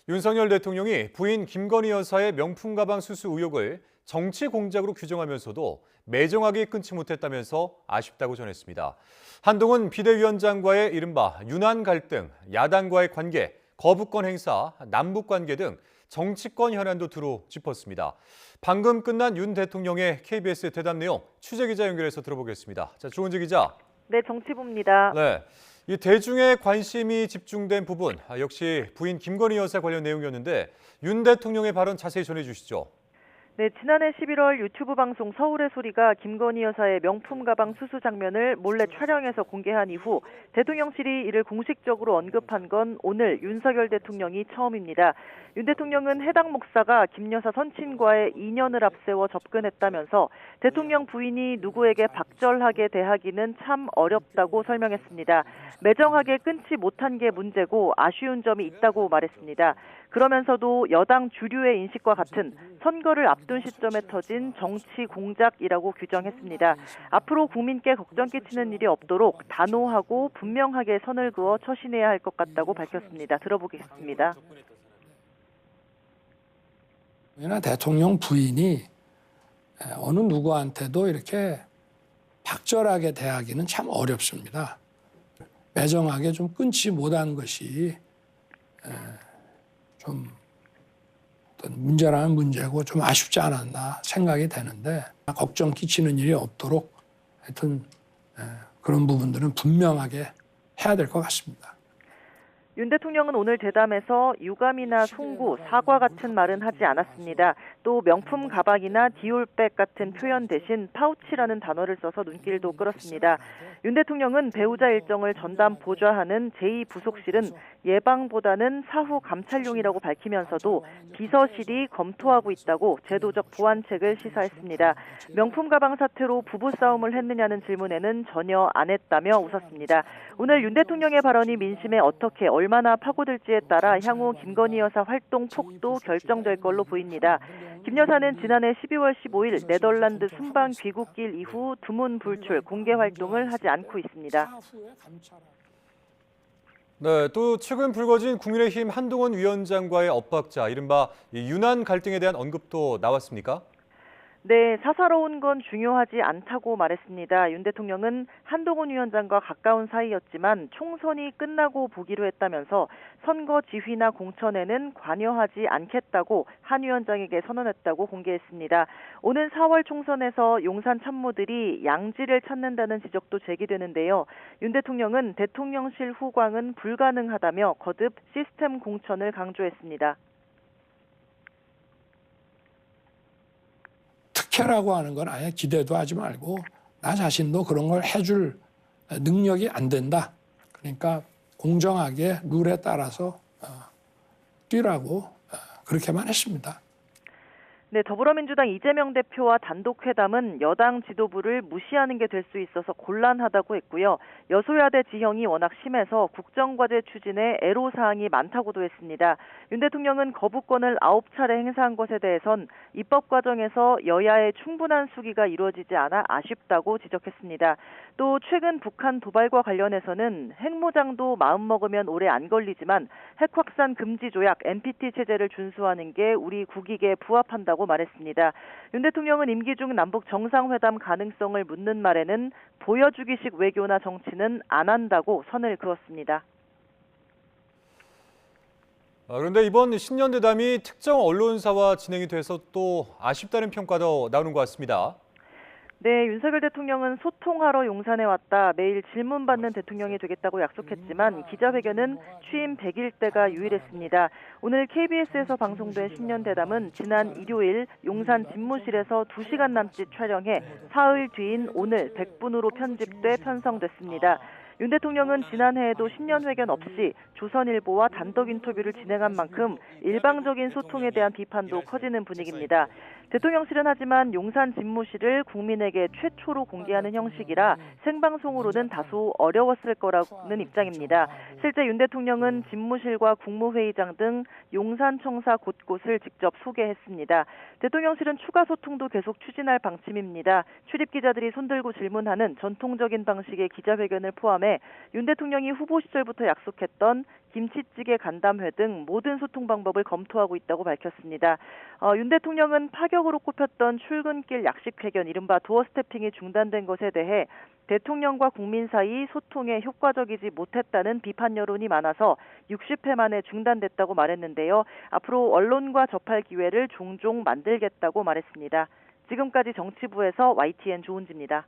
윤석열 대통령이 부인 김건희 여사의 명품 가방 수수 의혹을 정치 공작으로 규정하면서도 매정하게 끊지 못했다면서 아쉽다고 전했습니다. 한동훈 비대위원장과의 이른바 윤한 갈등, 야당과의 관계, 거부권 행사, 남북 관계 등 정치권 현안도 두루 짚었습니다. 방금 끝난 윤 대통령의 KBS 대담 내용 취재기자 연결해서 들어보겠습니다. 자, 조은지 기자. 네, 정치부입니다. 네. 이 대중의 관심이 집중된 부분, 역시 부인 김건희 여사 관련 내용이었는데 윤 대통령의 발언 자세히 전해주시죠. 네, 지난해 11월 유튜브 방송 서울의 소리가 김건희 여사의 명품 가방 수수 장면을 몰래 촬영해서 공개한 이후 대통령실이 이를 공식적으로 언급한 건 오늘 윤석열 대통령이 처음입니다. 윤 대통령은 해당 목사가 김 여사 선친과의 인연을 앞세워 접근했다면서 대통령 부인이 누구에게 박절하게 대하기는 참 어렵다고 설명했습니다. 매정하게 끊지 못한 게 문제고 아쉬운 점이 있다고 말했습니다. 그러면서도 여당 주류의 인식과 같은 선거를 앞둔 시점에 터진 정치 공작이라고 규정했습니다. 앞으로 국민께 걱정 끼치는 일이 없도록 단호하고 분명하게 선을 그어 처신해야 할 것 같다고 밝혔습니다. 들어보겠습니다. 대통령 부인이 어느 누구한테도 이렇게 박절하게 대하기는 참 어렵습니다. 매정하게 좀 끊지 못한 것이 좀 어떤 문제라는 문제고 좀 아쉽지 않았나 생각이 되는데 걱정 끼치는 일이 없도록 하여튼 그런 부분들은 분명하게 해야 될 것 같습니다. 윤 대통령은 오늘 대담에서 유감이나 송구, 사과 같은 말은 하지 않았습니다. 또 명품 가방이나 디올백 같은 표현 대신 파우치라는 단어를 써서 눈길도 끌었습니다. 윤 대통령은 배우자 일정을 전담 보좌하는 제2부속실은 예방보다는 사후 감찰용이라고 밝히면서도 비서실이 검토하고 있다고 제도적 보완책을 시사했습니다. 명품 가방 사태로 부부싸움을 했느냐는 질문에는 전혀 안 했다며 웃었습니다. 오늘 윤 대통령의 발언이 민심에 어떻게 얼마나 파고들지에 따라 향후 김건희 여사 활동 폭도 결정될 걸로 보입니다. 김 여사는 지난해 12월 15일 네덜란드 순방 귀국길 이후 두문불출 공개 활동을 하지 않고 있습니다. 네, 또 최근 불거진 국민의힘 한동훈 위원장과의 엇박자, 이른바 윤한 갈등에 대한 언급도 나왔습니까? 네, 사사로운 건 중요하지 않다고 말했습니다. 윤 대통령은 한동훈 위원장과 가까운 사이였지만 총선이 끝나고 보기로 했다면서 선거 지휘나 공천에는 관여하지 않겠다고 한 위원장에게 선언했다고 공개했습니다. 오는 4월 총선에서 용산 참모들이 양지를 찾는다는 지적도 제기되는데요. 윤 대통령은 대통령실 후광은 불가능하다며 거듭 시스템 공천을 강조했습니다. 특혜라고 하는 건 아예 기대도 하지 말고 나 자신도 그런 걸 해줄 능력이 안 된다. 그러니까 공정하게 룰에 따라서 뛰라고 그렇게만 했습니다. 네, 더불어민주당 이재명 대표와 단독 회담은 여당 지도부를 무시하는 게 될 수 있어서 곤란하다고 했고요. 여소야대 지형이 워낙 심해서 국정과제 추진에 애로사항이 많다고도 했습니다. 윤 대통령은 거부권을 9차례 행사한 것에 대해선 입법 과정에서 여야의 충분한 수기가 이루어지지 않아 아쉽다고 지적했습니다. 또 최근 북한 도발과 관련해서는 핵무장도 마음먹으면 오래 안 걸리지만 핵 확산 금지 조약 NPT 체제를 준수하는 게 우리 국익에 부합한다고 말했습니다. 윤 대통령은 임기 중 남북 정상회담 가능성을 묻는 말에는 보여주기식 외교나 정치는 안 한다고 선을 그었습니다. 그런데 이번 신년대담이 특정 언론사와 진행이 돼서 또 아쉽다는 평가도 나오는 것 같습니다. 네, 윤석열 대통령은 소통하러 용산에 왔다 매일 질문받는 대통령이 되겠다고 약속했지만 기자회견은 취임 100일 때가 유일했습니다. 오늘 KBS에서 방송된 신년대담은 지난 일요일 용산 집무실에서 2시간 남짓 촬영해 사흘 뒤인 오늘 100분으로 편집돼 편성됐습니다. 윤 대통령은 지난해에도 신년회견 없이 조선일보와 단독 인터뷰를 진행한 만큼 일방적인 소통에 대한 비판도 커지는 분위기입니다. 대통령실은 하지만 용산 집무실을 국민에게 최초로 공개하는 형식이라 생방송으로는 다소 어려웠을 거라는 입장입니다. 실제 윤 대통령은 집무실과 국무회의장 등 용산청사 곳곳을 직접 소개했습니다. 대통령실은 추가 소통도 계속 추진할 방침입니다. 출입기자들이 손들고 질문하는 전통적인 방식의 기자회견을 포함해 윤 대통령이 후보 시절부터 약속했던 김치찌개 간담회 등 모든 소통 방법을 검토하고 있다고 밝혔습니다. 윤 대통령은 파격으로 꼽혔던 출근길 약식회견, 이른바 도어 스태핑이 중단된 것에 대해 대통령과 국민 사이 소통에 효과적이지 못했다는 비판 여론이 많아서 60회 만에 중단됐다고 말했는데요. 앞으로 언론과 접할 기회를 종종 만들겠다고 말했습니다. 지금까지 정치부에서 YTN 조은지입니다.